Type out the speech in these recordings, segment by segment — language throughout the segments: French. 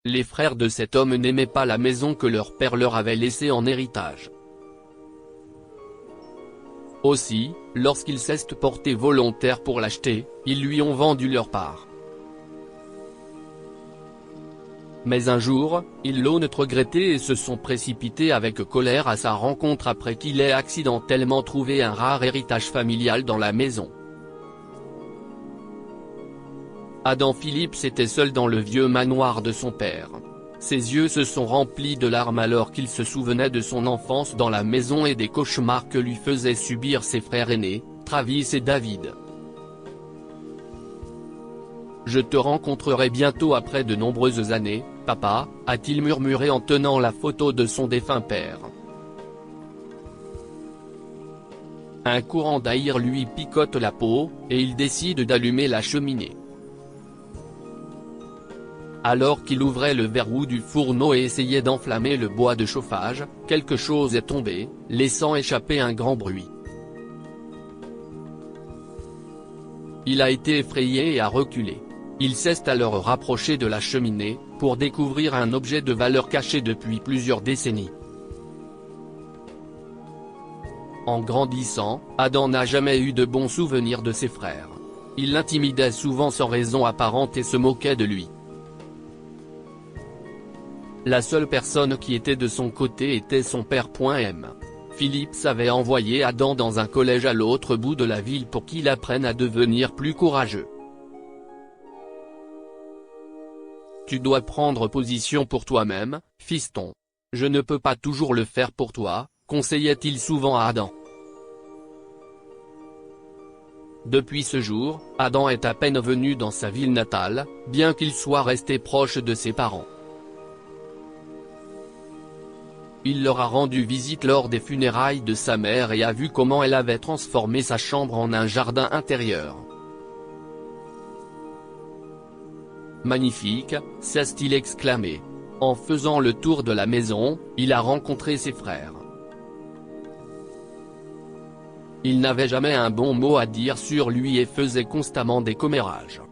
Les frères de cet homme n'aimaient pas la maison que leur père leur avait laissée en héritage. Aussi, lorsqu'ils s'est portés volontaires pour l'acheter, ils lui ont vendu leur part. Mais un jour, ils l'ont regretté et se sont précipités avec colère à sa rencontre après qu'il ait accidentellement trouvé un rare héritage familial dans la maison. Adam Phillips était seul dans le vieux manoir de son père. Ses yeux se sont remplis de larmes alors qu'il se souvenait de son enfance dans la maison et des cauchemars que lui faisaient subir ses frères aînés, Travis et David. « Je te rencontrerai bientôt après de nombreuses années, papa », a-t-il murmuré en tenant la photo de son défunt père. Un courant d'air lui picote la peau, et il décide d'allumer la cheminée. Alors qu'il ouvrait le verrou du fourneau et essayait d'enflammer le bois de chauffage, quelque chose est tombé, laissant échapper un grand bruit. Il a été effrayé et a reculé. Il s'est alors rapproché de la cheminée, pour découvrir un objet de valeur caché depuis plusieurs décennies. En grandissant, Adam n'a jamais eu de bons souvenirs de ses frères. Il l'intimidait souvent sans raison apparente et se moquait de lui. La seule personne qui était de son côté était son père. Phillips avait envoyé Adam dans un collège à l'autre bout de la ville pour qu'il apprenne à devenir plus courageux. « Tu dois prendre position pour toi-même, fiston. Je ne peux pas toujours le faire pour toi », conseillait-il souvent à Adam. Depuis ce jour, Adam est à peine venu dans sa ville natale, bien qu'il soit resté proche de ses parents. Il leur a rendu visite lors des funérailles de sa mère et a vu comment elle avait transformé sa chambre en un jardin intérieur. « Magnifique », s'est-il exclamé. En faisant le tour de la maison, il a rencontré ses frères. Ils n'avaient jamais un bon mot à dire sur lui et faisaient constamment des commérages.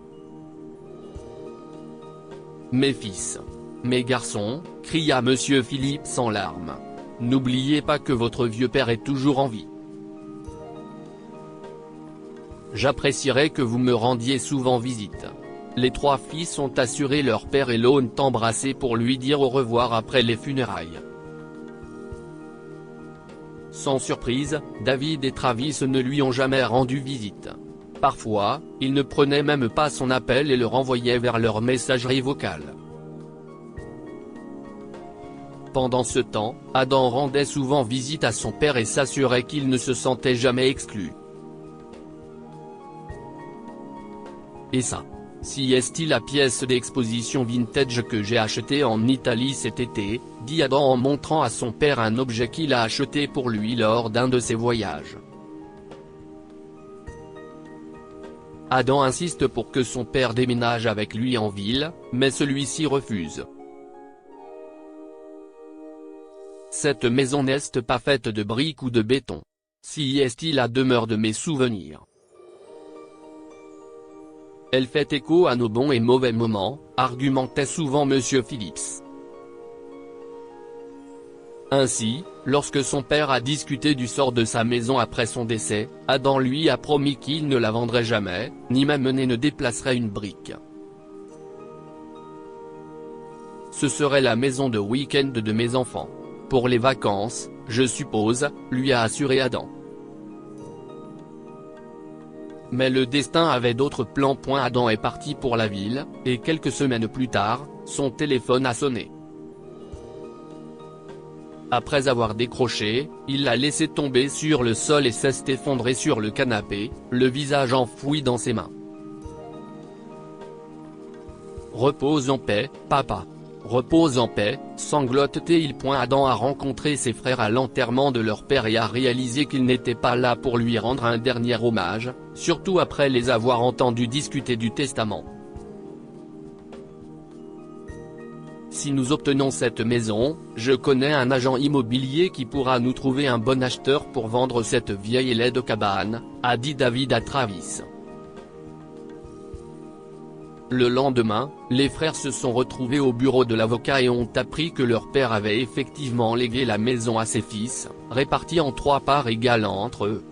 « Mes fils. Mes garçons », cria Monsieur Phillips en larmes. « N'oubliez pas que votre vieux père est toujours en vie. J'apprécierais que vous me rendiez souvent visite. » Les trois fils ont assuré leur père et l'ont embrassé pour lui dire au revoir après les funérailles. Sans surprise, David et Travis ne lui ont jamais rendu visite. Parfois, ils ne prenaient même pas son appel et le renvoyaient vers leur messagerie vocale. Pendant ce temps, Adam rendait souvent visite à son père et s'assurait qu'il ne se sentait jamais exclu. Et ça, si est-il la pièce d'exposition vintage que j'ai achetée en Italie cet été, dit Adam en montrant à son père un objet qu'il a acheté pour lui lors d'un de ses voyages. Adam insiste pour que son père déménage avec lui en ville, mais celui-ci refuse. Cette maison n'est pas faite de briques ou de béton. Si est-il la demeure de mes souvenirs. Elle fait écho à nos bons et mauvais moments, argumentait souvent Monsieur Phillips. Ainsi, lorsque son père a discuté du sort de sa maison après son décès, Adam lui a promis qu'il ne la vendrait jamais, ni même ne déplacerait une brique. Ce serait la maison de week-end de mes enfants. Pour les vacances, je suppose, lui a assuré Adam. Mais le destin avait d'autres plans. Adam est parti pour la ville, et quelques semaines plus tard, son téléphone a sonné. Après avoir décroché, il l'a laissé tomber sur le sol et s'est effondré sur le canapé, le visage enfoui dans ses mains. « Repose en paix, papa. Repose en paix », sanglote-t-il. Adam a rencontré ses frères à l'enterrement de leur père et a réalisé qu'ils n'étaient pas là pour lui rendre un dernier hommage, surtout après les avoir entendus discuter du testament. « Si nous obtenons cette maison, je connais un agent immobilier qui pourra nous trouver un bon acheteur pour vendre cette vieille et laide cabane », a dit David à Travis. Le lendemain, les frères se sont retrouvés au bureau de l'avocat et ont appris que leur père avait effectivement légué la maison à ses fils, répartie en 3 parts égales entre eux.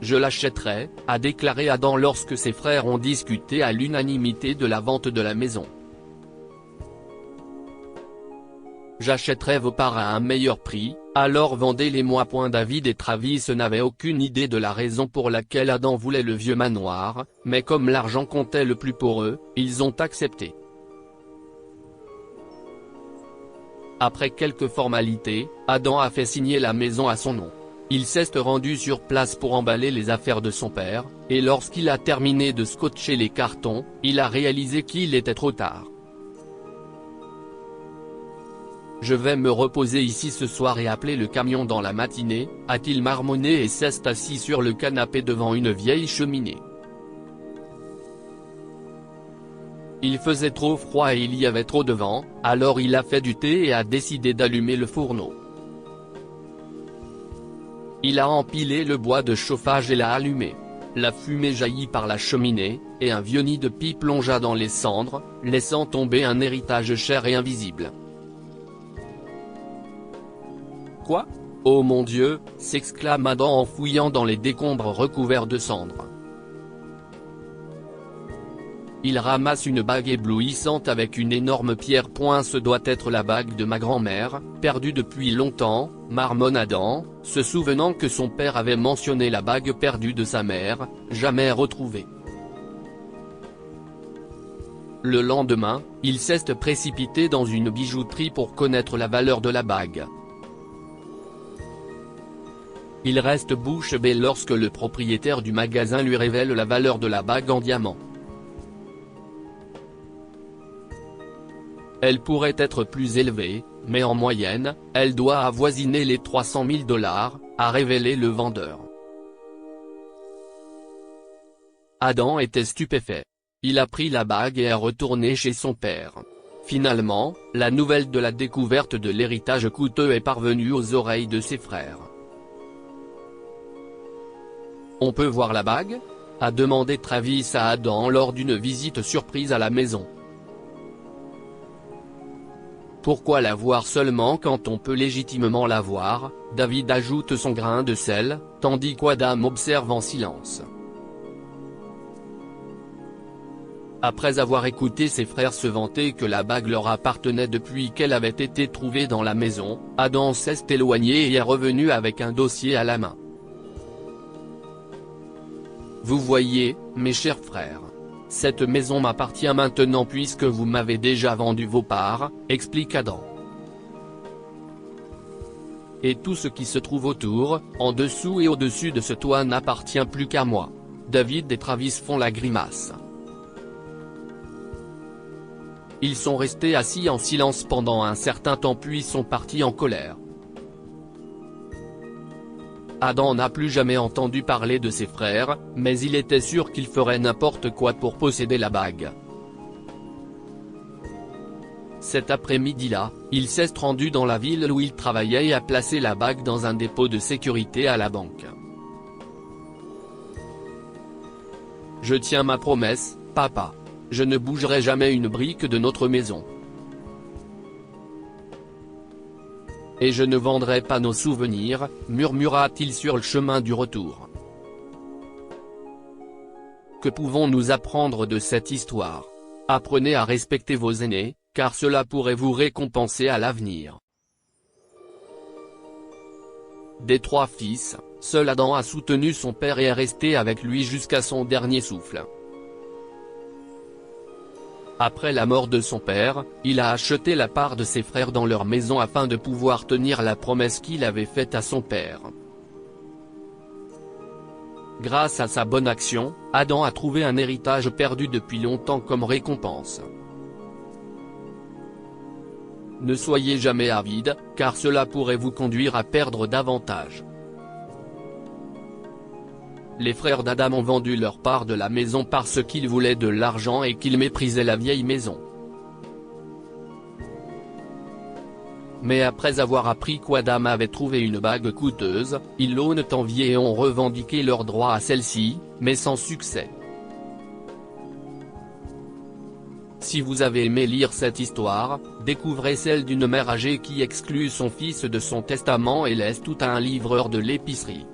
Je l'achèterai, a déclaré Adam lorsque ses frères ont discuté à l'unanimité de la vente de la maison. J'achèterai vos parts à un meilleur prix, alors vendez-les-moi. David et Travis n'avaient aucune idée de la raison pour laquelle Adam voulait le vieux manoir, mais comme l'argent comptait le plus pour eux, ils ont accepté. Après quelques formalités, Adam a fait signer la maison à son nom. Il s'est rendu sur place pour emballer les affaires de son père, et lorsqu'il a terminé de scotcher les cartons, il a réalisé qu'il était trop tard. Je vais me reposer ici ce soir et appeler le camion dans la matinée, a-t-il marmonné et s'est assis sur le canapé devant une vieille cheminée. Il faisait trop froid et il y avait trop de vent, alors il a fait du thé et a décidé d'allumer le fourneau. Il a empilé le bois de chauffage et l'a allumé. La fumée jaillit par la cheminée, et un vieux nid de pie plongea dans les cendres, laissant tomber un héritage cher et invisible. Quoi ? Oh mon Dieu, s'exclame Adam en fouillant dans les décombres recouverts de cendres. Il ramasse une bague éblouissante avec une énorme pierre. Ce doit être la bague de ma grand-mère, perdue depuis longtemps, marmonne Adam, se souvenant que son père avait mentionné la bague perdue de sa mère, jamais retrouvée. Le lendemain, il s'est précipité dans une bijouterie pour connaître la valeur de la bague. Il reste bouche bée lorsque le propriétaire du magasin lui révèle la valeur de la bague en diamant. Elle pourrait être plus élevée, mais en moyenne, elle doit avoisiner les 300 000 $, a révélé le vendeur. Adam était stupéfait. Il a pris la bague et est retourné chez son père. Finalement, la nouvelle de la découverte de l'héritage coûteux est parvenue aux oreilles de ses frères. « On peut voir la bague ?» a demandé Travis à Adam lors d'une visite surprise à la maison. « Pourquoi la voir seulement quand on peut légitimement la voir ?» David ajoute son grain de sel, tandis qu'Adam observe en silence. Après avoir écouté ses frères se vanter que la bague leur appartenait depuis qu'elle avait été trouvée dans la maison, Adam s'est éloigné et est revenu avec un dossier à la main. « Vous voyez, mes chers frères. Cette maison m'appartient maintenant puisque vous m'avez déjà vendu vos parts, explique Adam. Et tout ce qui se trouve autour, en dessous et au-dessus de ce toit n'appartient plus qu'à moi. » David et Travis font la grimace. Ils sont restés assis en silence pendant un certain temps puis sont partis en colère. Adam n'a plus jamais entendu parler de ses frères, mais il était sûr qu'il ferait n'importe quoi pour posséder la bague. Cet après-midi-là, il s'est rendu dans la ville où il travaillait et a placé la bague dans un dépôt de sécurité à la banque. « Je tiens ma promesse, papa. Je ne bougerai jamais une brique de notre maison. Et je ne vendrai pas nos souvenirs, murmura-t-il sur le chemin du retour. Que pouvons-nous apprendre de cette histoire? Apprenez à respecter vos aînés, car cela pourrait vous récompenser à l'avenir. Des 3 fils, seul Adam a soutenu son père et est resté avec lui jusqu'à son dernier souffle. Après la mort de son père, il a acheté la part de ses frères dans leur maison afin de pouvoir tenir la promesse qu'il avait faite à son père. Grâce à sa bonne action, Adam a trouvé un héritage perdu depuis longtemps comme récompense. Ne soyez jamais avide, car cela pourrait vous conduire à perdre davantage. Les frères d'Adam ont vendu leur part de la maison parce qu'ils voulaient de l'argent et qu'ils méprisaient la vieille maison. Mais après avoir appris qu'Adam avait trouvé une bague coûteuse, ils l'ont enviée et ont revendiqué leur droit à celle-ci, mais sans succès. Si vous avez aimé lire cette histoire, découvrez celle d'une mère âgée qui exclut son fils de son testament et laisse tout à un livreur de l'épicerie.